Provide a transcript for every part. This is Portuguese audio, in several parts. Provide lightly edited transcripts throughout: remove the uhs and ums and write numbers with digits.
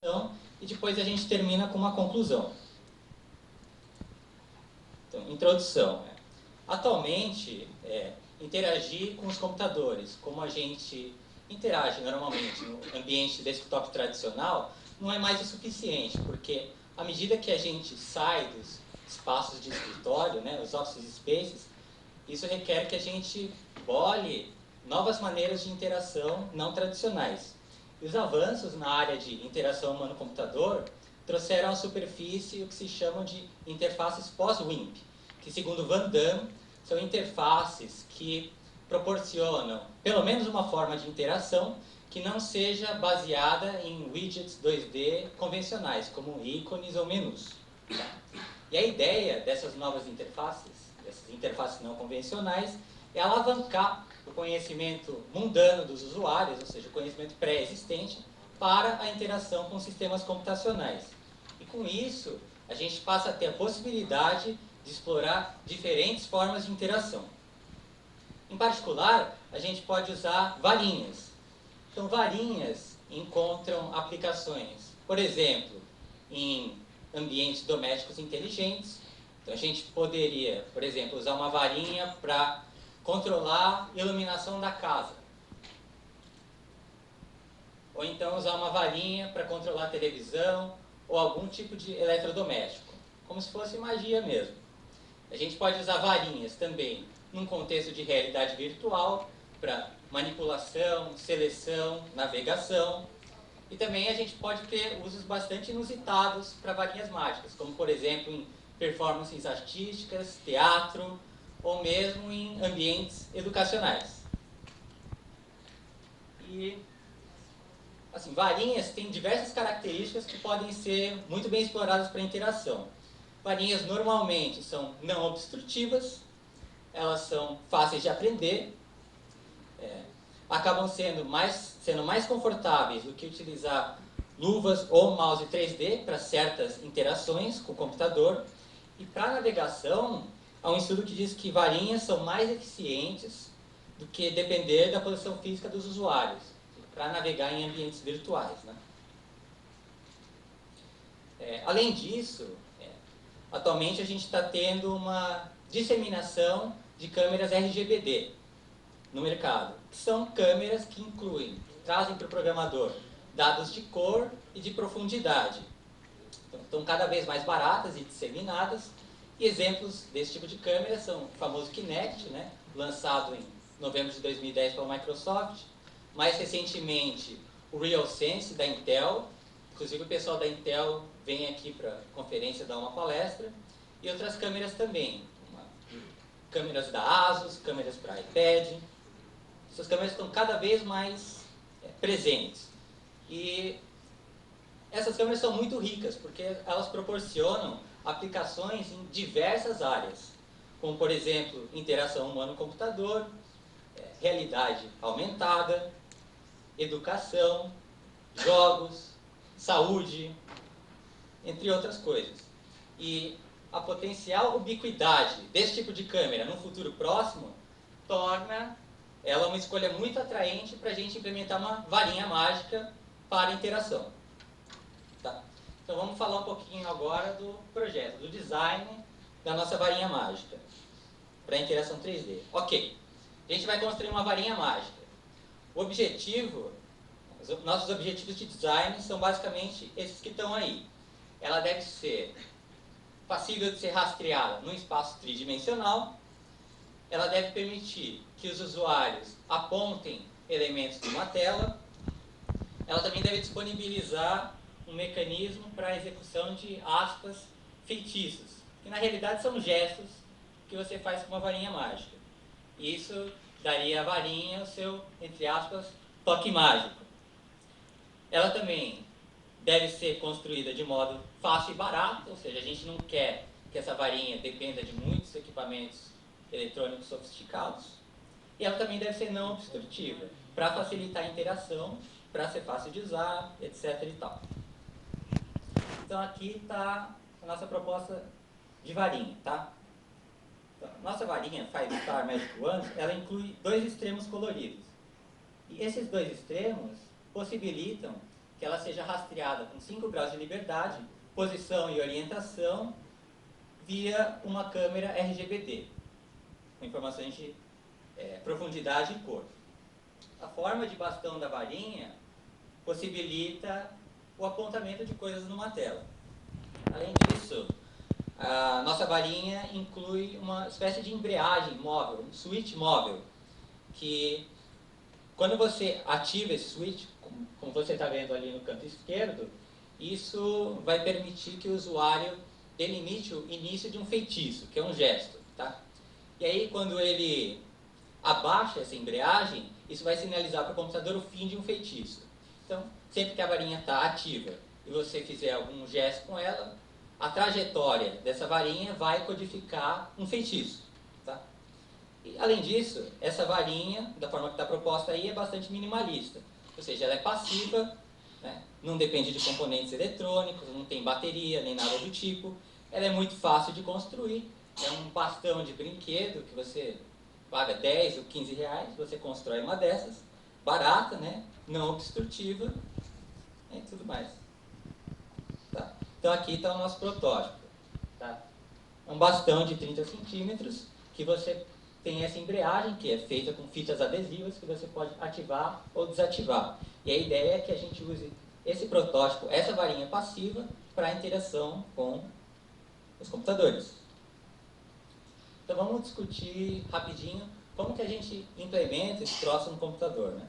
E depois a gente termina com uma conclusão. Então, introdução. Atualmente, interagir com os computadores, como a gente interage normalmente no ambiente desktop tradicional, não é mais o suficiente, porque à medida que a gente sai dos espaços de escritório, né, os office spaces, isso requer que a gente bole novas maneiras de interação não tradicionais. E os avanços na área de interação humano-computador trouxeram à superfície o que se chamam de interfaces pós-WIMP, que, segundo Van Damme, são interfaces que proporcionam pelo menos uma forma de interação que não seja baseada em widgets 2D convencionais, como ícones ou menus. E a ideia dessas novas interfaces, dessas interfaces não convencionais, é alavancar o conhecimento mundano dos usuários, ou seja, o conhecimento pré-existente, para a interação com sistemas computacionais. E com isso, a gente passa a ter a possibilidade de explorar diferentes formas de interação. Em particular, a gente pode usar varinhas. Então, varinhas encontram aplicações, por exemplo, em ambientes domésticos inteligentes. Então, a gente poderia, por exemplo, usar uma varinha para controlar a iluminação da casa. Ou então usar uma varinha para controlar a televisão ou algum tipo de eletrodoméstico, como se fosse magia mesmo. A gente pode usar varinhas também num contexto de realidade virtual para manipulação, seleção, navegação. E também a gente pode ter usos bastante inusitados para varinhas mágicas, como por exemplo em performances artísticas, teatro ou mesmo em ambientes educacionais. E assim, varinhas têm diversas características que podem ser muito bem exploradas para interação. Varinhas normalmente são não obstrutivas, elas são fáceis de aprender, acabam sendo mais confortáveis do que utilizar luvas ou mouse 3D para certas interações com o computador. E para navegação, há um estudo que diz que varinhas são mais eficientes do que depender da posição física dos usuários, para navegar em ambientes virtuais. Né? Além disso, atualmente a gente está tendo uma disseminação de câmeras RGBD no mercado, que são câmeras que trazem para o programador dados de cor e de profundidade. Então, estão cada vez mais baratas e disseminadas, e exemplos desse tipo de câmera são o famoso Kinect, né, lançado em novembro de 2010 pela Microsoft, mais recentemente o RealSense da Intel, inclusive o pessoal da Intel vem aqui para a conferência dar uma palestra, e outras câmeras também, câmeras da ASUS, câmeras para iPad. Essas câmeras estão cada vez mais presentes. E essas câmeras são muito ricas, porque elas proporcionam aplicações em diversas áreas, como, por exemplo, interação humano-computador, realidade aumentada, educação, jogos, saúde, entre outras coisas. E a potencial ubiquidade desse tipo de câmera no futuro próximo torna ela uma escolha muito atraente para a gente implementar uma varinha mágica para interação. Tá? Então vamos falar um pouquinho agora do projeto, do design da nossa varinha mágica para interação 3D. Ok, a gente vai construir uma varinha mágica. O objetivo, nossos objetivos de design são basicamente esses que estão aí. Ela deve ser passível de ser rastreada num espaço tridimensional. Ela deve permitir que os usuários apontem elementos de uma tela. Ela também deve disponibilizar um mecanismo para a execução de aspas feitiços, que na realidade são gestos que você faz com uma varinha mágica. E isso daria à varinha o seu, entre aspas, toque mágico. Ela também deve ser construída de modo fácil e barato, ou seja, a gente não quer que essa varinha dependa de muitos equipamentos eletrônicos sofisticados. E ela também deve ser não obstrutiva, para facilitar a interação, para ser fácil de usar, etc. e tal. Então aqui está a nossa proposta de varinha, tá? Então, nossa varinha Five Star Magic Wand, ela inclui dois extremos coloridos. E esses dois extremos possibilitam que ela seja rastreada com 5 graus de liberdade, posição e orientação, via uma câmera RGBD, com informações de profundidade e cor. A forma de bastão da varinha possibilita o apontamento de coisas numa tela. Além disso, a nossa varinha inclui uma espécie de embreagem móvel, um switch móvel, que quando você ativa esse switch, como você está vendo ali no canto esquerdo, isso vai permitir que o usuário delimite o início de um feitiço, que é um gesto. Tá? E aí, quando ele abaixa essa embreagem, isso vai sinalizar para o computador o fim de um feitiço. Então, sempre que a varinha está ativa e você fizer algum gesto com ela, a trajetória dessa varinha vai codificar um feitiço. Tá? E, além disso, essa varinha, da forma que está proposta aí, é bastante minimalista. Ou seja, ela é passiva, né? Não depende de componentes eletrônicos, não tem bateria, nem nada do tipo. Ela é muito fácil de construir. É um bastão de brinquedo que você paga 10 ou 15 reais, você constrói uma dessas, barata, né? Não obstrutiva e tudo mais. Tá? Então aqui está o nosso protótipo. Tá? É um bastão de 30 centímetros que você tem essa embreagem, que é feita com fitas adesivas, que você pode ativar ou desativar. E a ideia é que a gente use esse protótipo, essa varinha passiva, para interação com os computadores. Então vamos discutir rapidinho como que a gente implementa esse troço no computador. Né?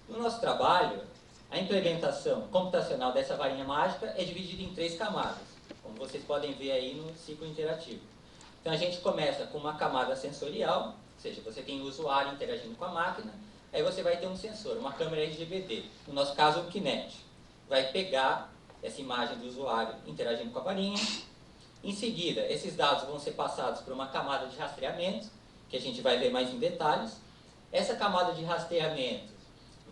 No nosso trabalho, a implementação computacional dessa varinha mágica é dividida em 3 camadas, como vocês podem ver aí no ciclo interativo. Então a gente começa com uma camada sensorial, ou seja, você tem o usuário interagindo com a máquina, aí você vai ter um sensor, uma câmera RGBD, no nosso caso o Kinect. Vai pegar essa imagem do usuário interagindo com a varinha. Em seguida, esses dados vão ser passados por uma camada de rastreamento, que a gente vai ver mais em detalhes. Essa camada de rastreamento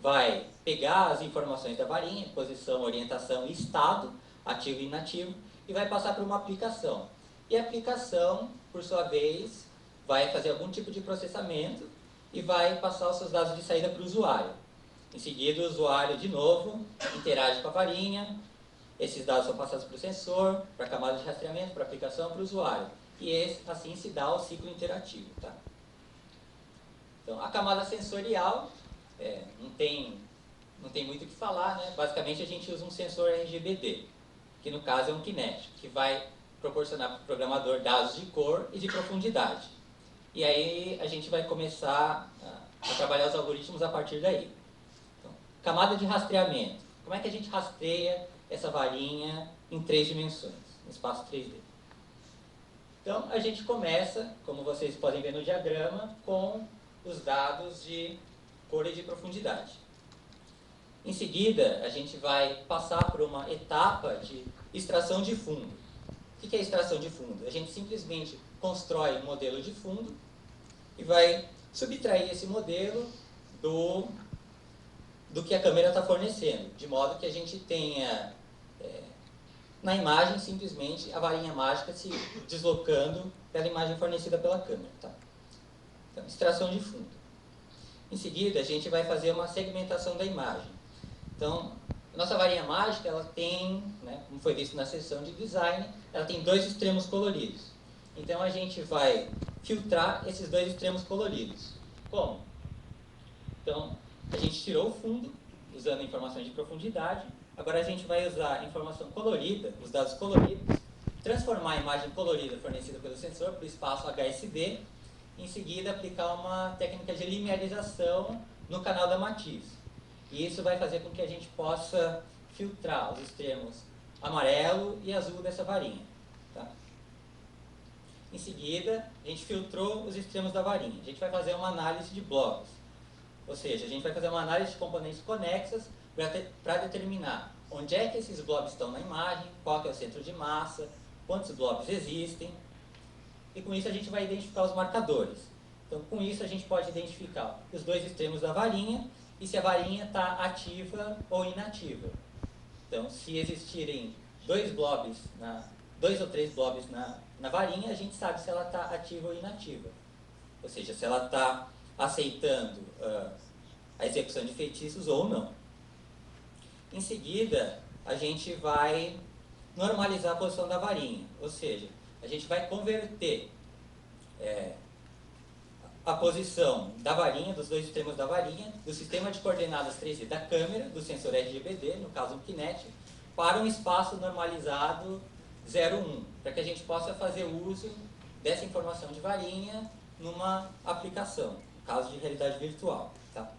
vai pegar as informações da varinha, posição, orientação e estado, ativo e inativo, e vai passar para uma aplicação. E a aplicação, por sua vez, vai fazer algum tipo de processamento e vai passar os seus dados de saída para o usuário. Em seguida, o usuário, de novo, interage com a varinha. Esses dados são passados para o sensor, para a camada de rastreamento, para a aplicação, para o usuário. E assim se dá o ciclo interativo. Tá? Então, a camada sensorial, não tem muito o que falar, né? Basicamente a gente usa um sensor RGBD, que no caso é um Kinect, que vai proporcionar para o programador dados de cor e de profundidade. E aí a gente vai começar a trabalhar os algoritmos a partir daí. Então, camada de rastreamento. Como é que a gente rastreia essa varinha em 3 dimensões, no espaço 3D? Então, a gente começa, como vocês podem ver no diagrama, com os dados de cor e de profundidade. Em seguida, a gente vai passar por uma etapa de extração de fundo. O que é extração de fundo? A gente simplesmente constrói um modelo de fundo e vai subtrair esse modelo do que a câmera está fornecendo, de modo que a gente tenha na imagem simplesmente a varinha mágica se deslocando pela imagem fornecida pela câmera. Tá? Então, extração de fundo. Em seguida, a gente vai fazer uma segmentação da imagem. Então, a nossa varinha mágica, ela tem, né, como foi visto na sessão de design, ela tem 2 extremos coloridos. Então, a gente vai filtrar esses 2 extremos coloridos. Como? Então, a gente tirou o fundo, usando informações de profundidade. Agora, a gente vai usar a informação colorida, os dados coloridos, transformar a imagem colorida fornecida pelo sensor para o espaço HSD. Em seguida, aplicar uma técnica de linearização no canal da matiz. E isso vai fazer com que a gente possa filtrar os extremos amarelo e azul dessa varinha. Tá? Em seguida, a gente filtrou os extremos da varinha. A gente vai fazer uma análise de blocos. Ou seja, a gente vai fazer uma análise de componentes conexas para determinar onde é que esses blobs estão na imagem, qual que é o centro de massa, quantos blobs existem. E com isso a gente vai identificar os marcadores. Então, com isso a gente pode identificar os 2 extremos da varinha e se a varinha está ativa ou inativa. Então, se existirem 2 ou 3 blobs na varinha, a gente sabe se ela está ativa ou inativa. Ou seja, se ela está aceitando a execução de feitiços ou não. Em seguida, a gente vai normalizar a posição da varinha, ou seja, a gente vai converter a posição da varinha, dos dois extremos da varinha, do sistema de coordenadas 3D da câmera, do sensor RGBD, no caso o Kinect, para um espaço normalizado 0,1, para que a gente possa fazer uso dessa informação de varinha numa aplicação, no caso de realidade virtual. Tá?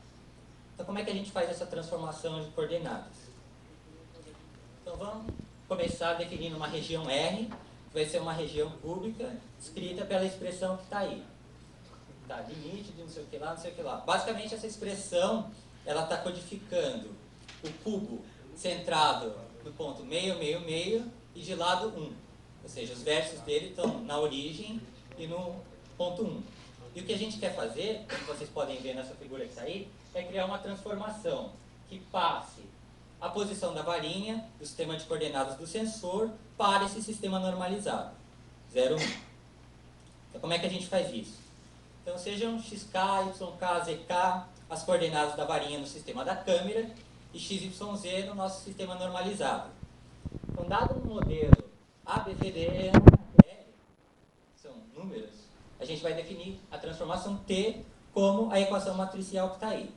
Então, como é que a gente faz essa transformação de coordenadas? Então, vamos começar definindo uma região R, que vai ser uma região cúbica, descrita pela expressão que está aí. Tá, limite de não sei o que lá, não sei o que lá. Basicamente, essa expressão, ela está codificando o cubo centrado no ponto meio, meio, meio e de lado 1. Ou seja, os vértices dele estão na origem e no ponto 1. E o que a gente quer fazer, como vocês podem ver nessa figura que está aí, é criar uma transformação que passe a posição da varinha, do sistema de coordenadas do sensor, para esse sistema normalizado, 0, 1. Então, como é que a gente faz isso? Então, sejam xk, yk, zk, as coordenadas da varinha no sistema da câmera, e xyz no nosso sistema normalizado. Então, dado um modelo A, B, C, D, E, F, são números, a gente vai definir a transformação T como a equação matricial que está aí.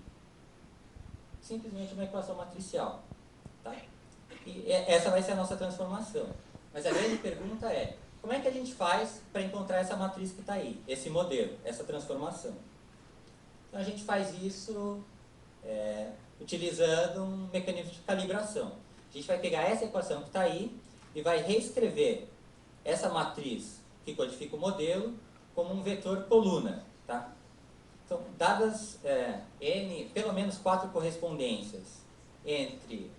Simplesmente uma equação matricial. Tá? E essa vai ser a nossa transformação. Mas a grande pergunta é, como é que a gente faz para encontrar essa matriz que está aí, esse modelo, essa transformação? Então, a gente faz isso utilizando um mecanismo de calibração. A gente vai pegar essa equação que está aí e vai reescrever essa matriz que codifica o modelo como um vetor coluna. Tá? Então, dadas pelo menos 4 correspondências entre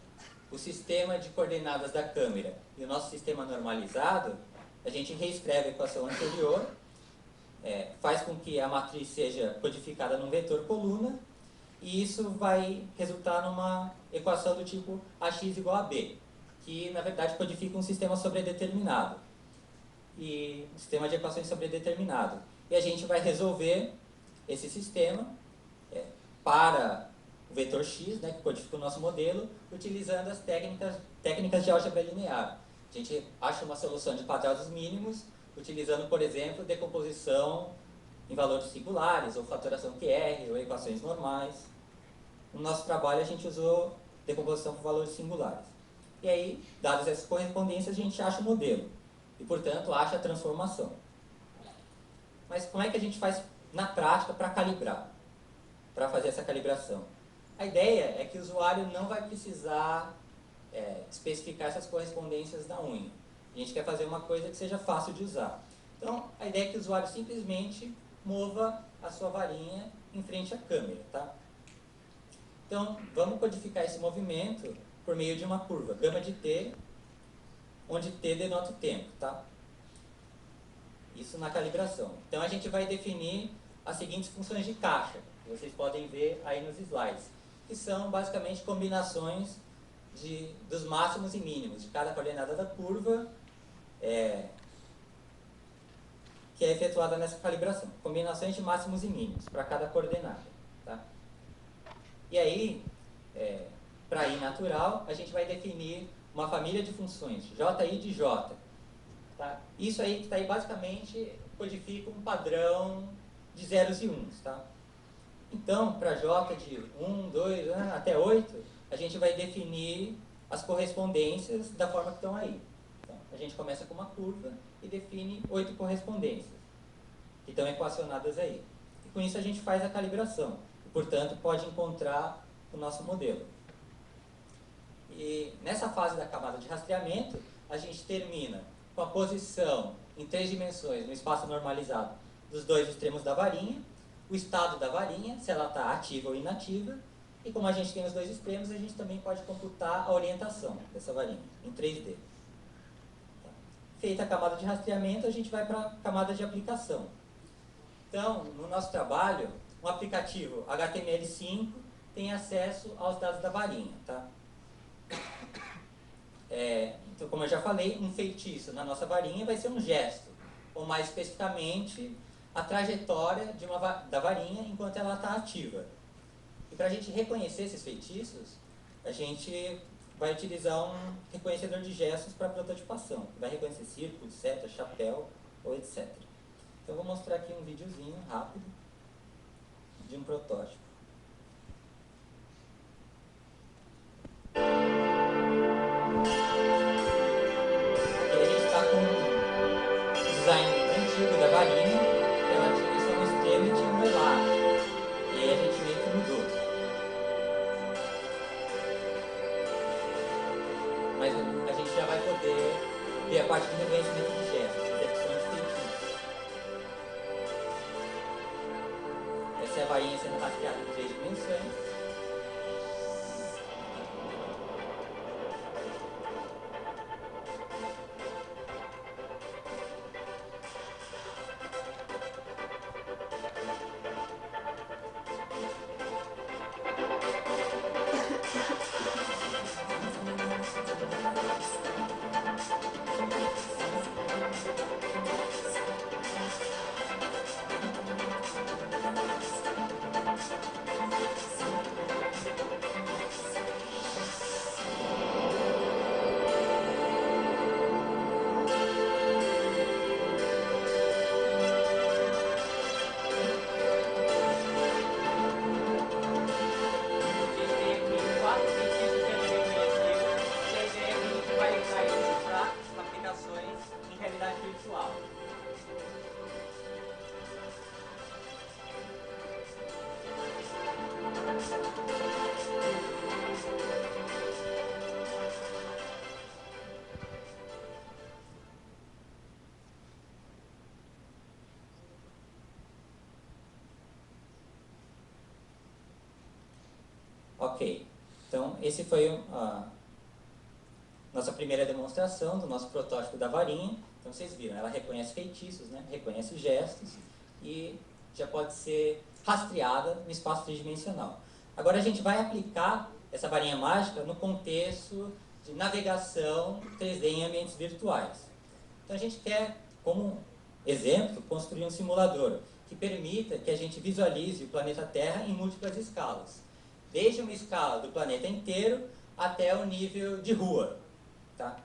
o sistema de coordenadas da câmera e o nosso sistema normalizado, a gente reescreve a equação anterior, faz com que a matriz seja codificada num vetor coluna, e isso vai resultar numa equação do tipo AX igual a B, que na verdade codifica um sistema sobredeterminado, e um sistema de equações sobredeterminado. E a gente vai resolver esse sistema para o vetor X, né, que codifica o nosso modelo, utilizando as técnicas de álgebra linear. A gente acha uma solução de quadrados mínimos, utilizando, por exemplo, decomposição em valores singulares, ou fatoração QR, ou equações normais. No nosso trabalho, a gente usou decomposição por valores singulares. E aí, dadas essas correspondências, a gente acha o modelo. E, portanto, acha a transformação. Mas como é que a gente faz na prática para calibrar? Para fazer essa calibração? A ideia é que o usuário não vai precisar especificar essas correspondências na unha. A gente quer fazer uma coisa que seja fácil de usar. Então, a ideia é que o usuário simplesmente mova a sua varinha em frente à câmera. Tá? Então, vamos codificar esse movimento por meio de uma curva, gama de t, onde t denota o tempo. Tá? Isso na calibração. Então, a gente vai definir as seguintes funções de caixa, que vocês podem ver aí nos slides, que são basicamente combinações dos máximos e mínimos de cada coordenada da curva, que é efetuada nessa calibração. Combinações de máximos e mínimos para cada coordenada. Tá? E aí, para I natural, a gente vai definir uma família de funções, JI de J. Tá? Isso aí que está aí basicamente codifica um padrão de zeros e uns. Tá? Então, para J de 1, 2, até 8, a gente vai definir as correspondências da forma que estão aí. Então, a gente começa com uma curva e define 8 correspondências, que estão equacionadas aí. E com isso a gente faz a calibração, e, portanto, pode encontrar o nosso modelo. E nessa fase da camada de rastreamento, a gente termina com a posição em 3 dimensões no espaço normalizado dos dois extremos da varinha, o estado da varinha, se ela está ativa ou inativa, e como a gente tem os dois extremos, a gente também pode computar a orientação dessa varinha em 3D. Feita a camada de rastreamento, a gente vai para a camada de aplicação. Então, no nosso trabalho, um aplicativo HTML5 tem acesso aos dados da varinha. Tá? Então, como eu já falei, um feitiço na nossa varinha vai ser um gesto, ou mais especificamente, a trajetória da varinha enquanto ela está ativa. E para a gente reconhecer esses feitiços, a gente vai utilizar um reconhecedor de gestos para prototipação. Vai reconhecer círculo, seta, chapéu ou etc. Então, eu vou mostrar aqui um videozinho rápido de um protótipo. Aqui a gente está com um design antigo da varinha. Ela tinha só um extremo e tinha um elástico. E aí a gente meio que mudou. Mas a gente já vai poder ver a parte do reconhecimento de gestos, detecção de feitiços. Essa é a varinha sendo rastreada em 3 dimensões. Ok, então esse foi a nossa primeira demonstração do nosso protótipo da varinha. Então vocês viram, ela reconhece feitiços, né? Reconhece gestos e já pode ser rastreada no espaço tridimensional. Agora a gente vai aplicar essa varinha mágica no contexto de navegação 3D em ambientes virtuais. Então a gente quer, como exemplo, construir um simulador que permita que a gente visualize o planeta Terra em múltiplas escalas. Desde uma escala do planeta inteiro até o nível de rua. Tá?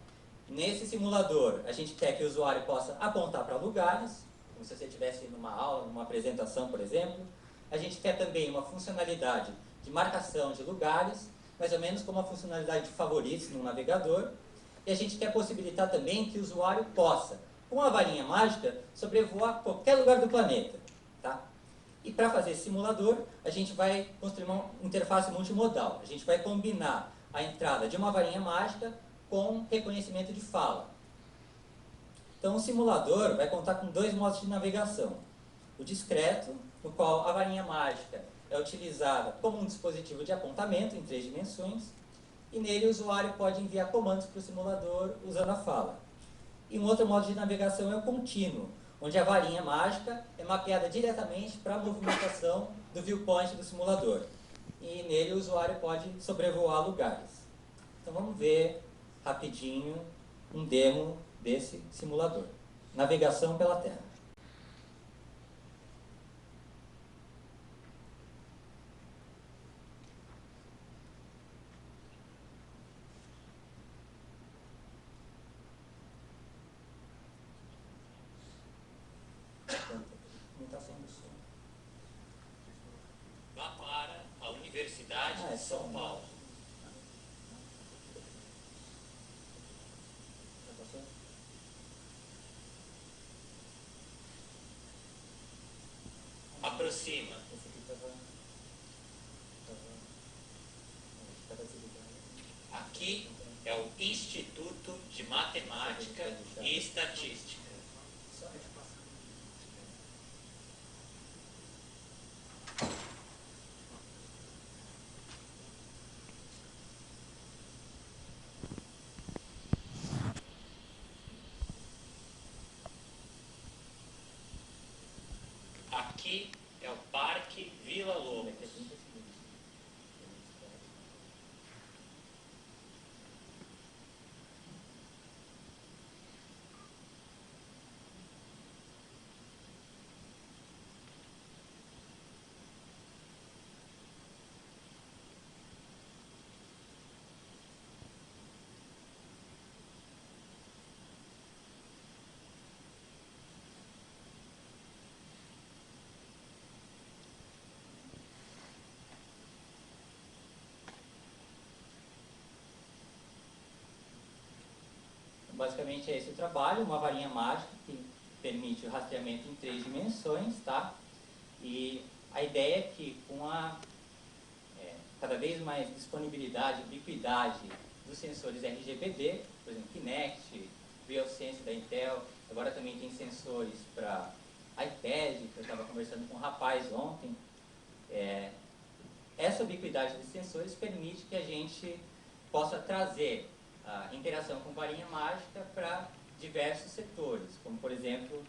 Nesse simulador, a gente quer que o usuário possa apontar para lugares, como se você estivesse numa aula, numa apresentação, por exemplo. A gente quer também uma funcionalidade de marcação de lugares, mais ou menos como a funcionalidade de favoritos no navegador. E a gente quer possibilitar também que o usuário possa, com a varinha mágica, sobrevoar qualquer lugar do planeta. Tá? E para fazer esse simulador, a gente vai construir uma interface multimodal. A gente vai combinar a entrada de uma varinha mágica com reconhecimento de fala. Então o simulador vai contar com 2 modos de navegação. O discreto, no qual a varinha mágica é utilizada como um dispositivo de apontamento em 3 dimensões, e nele o usuário pode enviar comandos para o simulador usando a fala. E um outro modo de navegação é o contínuo, onde a varinha mágica é mapeada diretamente para a movimentação do viewpoint do simulador. E nele o usuário pode sobrevoar lugares. Então vamos ver rapidinho um demo desse simulador. Navegação pela Terra. Não está sendo som. Vá para a Universidade de São Paulo. Aproxima. Aqui é o Instituto de Matemática e Estatística. Aqui é o Parque Vila Lobos. basicamente é esse o trabalho, uma varinha mágica que permite o rastreamento em 3 dimensões, tá? E a ideia é que com a cada vez mais disponibilidade, ubiquidade dos sensores RGBD, por exemplo, Kinect, RealSense da Intel, agora também tem sensores para iPad, que eu estava conversando com um rapaz ontem. Essa ubiquidade de sensores permite que a gente possa trazer a interação com varinha mágica para diversos setores, como por exemplo,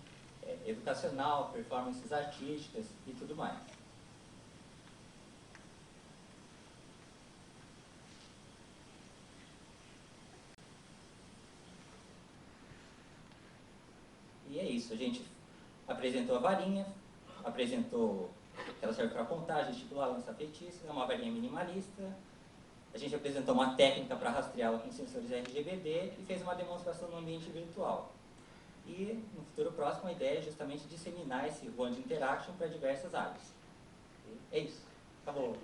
educacional, performances artísticas e tudo mais. E é isso, a gente apresentou a varinha, apresentou que ela serve para apontar, gesticular, lançar feitiços, é uma varinha minimalista. A gente apresentou uma técnica para rastreá-la com sensores RGBD e fez uma demonstração no ambiente virtual. E no futuro próximo a ideia é justamente disseminar esse Wand Interaction para diversas áreas. E é isso, acabou.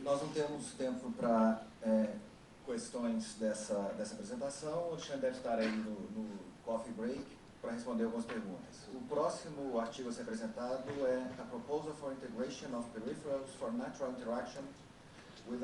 Nós não temos tempo para questões dessa apresentação. O Alexandre deve estar aí no coffee break para responder algumas perguntas. O próximo artigo a ser apresentado é a Proposal for Integration of Peripherals for Natural Interaction with